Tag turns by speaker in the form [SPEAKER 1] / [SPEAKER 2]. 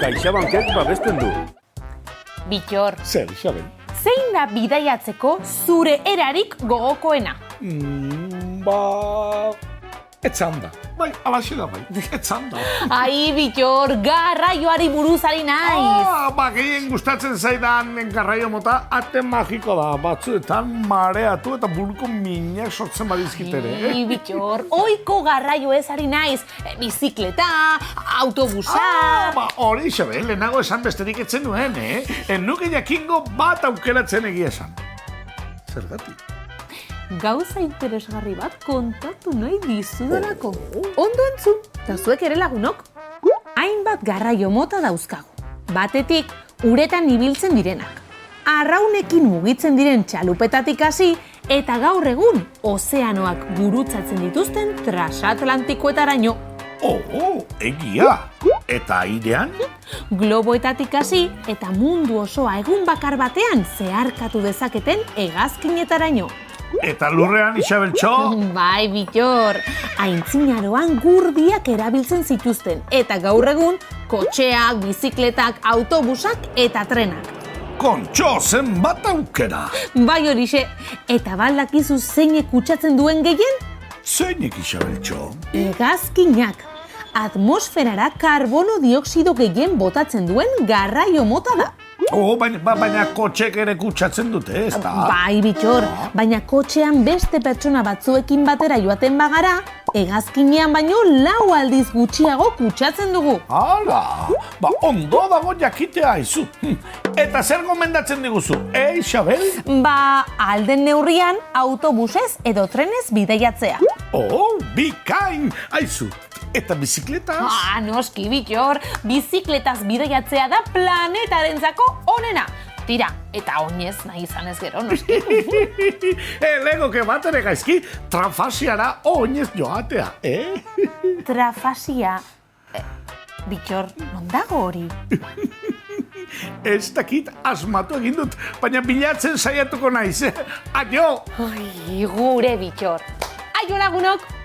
[SPEAKER 1] CaixaBankek babesten du.
[SPEAKER 2] Bittor,
[SPEAKER 1] Zer, Isabel?
[SPEAKER 2] zein da bidaiatzeko zure erarik gogokoena?
[SPEAKER 1] Etzan da. Bai, alaxe da bai. Etzan da.
[SPEAKER 2] Ai, Bittor, garraioari buruz ari naiz.
[SPEAKER 1] Gehien gustatzen zaidan garraio mota ate magiko da. Batzuetan mareatu eta buruko minak sortzen badizkitere.
[SPEAKER 2] Ai, Bittor, oiko garraio ez ari naiz. Bizikleta, autobusa.
[SPEAKER 1] Hori, Isabel, lehenago esan besterik etzen nuen, Nuke jakingo bat aukeratzen egia esan. Zergatik?
[SPEAKER 2] Gauza interesgarri bat kontatu nahi dizudalako. Ondo entzun, eta zuek ere lagunok. Hainbat garraio mota dauzkagu. Batetik, uretan ibiltzen direnak. Arraunekin mugitzen diren txalupetatik hasi, eta gaur egun ozeanoak gurutzatzen dituzten transatlantikoetaraino.
[SPEAKER 1] Egia! Eta airean?
[SPEAKER 2] Globoetatik hasi eta mundu osoa egun bakar batean zeharkatu dezaketen hegazkinetaraino.
[SPEAKER 1] Eta lurrean, Isabeltxo?
[SPEAKER 2] Bai, Bittor, aintzinaroan gurdiak erabiltzen zituzten, eta gaur egun kotxeak, bizikletak, autobusak eta trenak.
[SPEAKER 1] Kontxo, zenbat aukera!
[SPEAKER 2] Bai horixe, eta baldakizu zeinek kutsatzen duen gehien?
[SPEAKER 1] Zeinek, Isabeltxo?
[SPEAKER 2] Hegazkinak. Atmosferara karbono dioxido gehien botatzen duen garraio mota da.
[SPEAKER 1] Baina kotxek ere kutsatzen dute, ez da?
[SPEAKER 2] Bai, Bittor, baina kotxean beste pertsona batzuekin batera joaten bagara, hegazkinean baino 4 aldiz gutxiago kutsatzen dugu.
[SPEAKER 1] Hala, ondo dago jakitea aizu. Eta zer gomendatzen diguzu, Isabel?
[SPEAKER 2] Alden neurrian autobusez edo trenez bidaiatzea.
[SPEAKER 1] Bikain, aizu. Eta bizikletaz?
[SPEAKER 2] Noski, Bittor, bizikletaz bidaiatzea da planetarentzako onena. Tira, eta oinez nahi izanez gero, noski.
[SPEAKER 1] Legoke bat ere gaizki, trafasiara oinez joatea,
[SPEAKER 2] Trafasia... Bittor, non dago hori?
[SPEAKER 1] Ez dakit asmatu egin dut, baina bilatzen saiatuko naiz, Aio!
[SPEAKER 2] Gure, Bittor. Aio lagunok!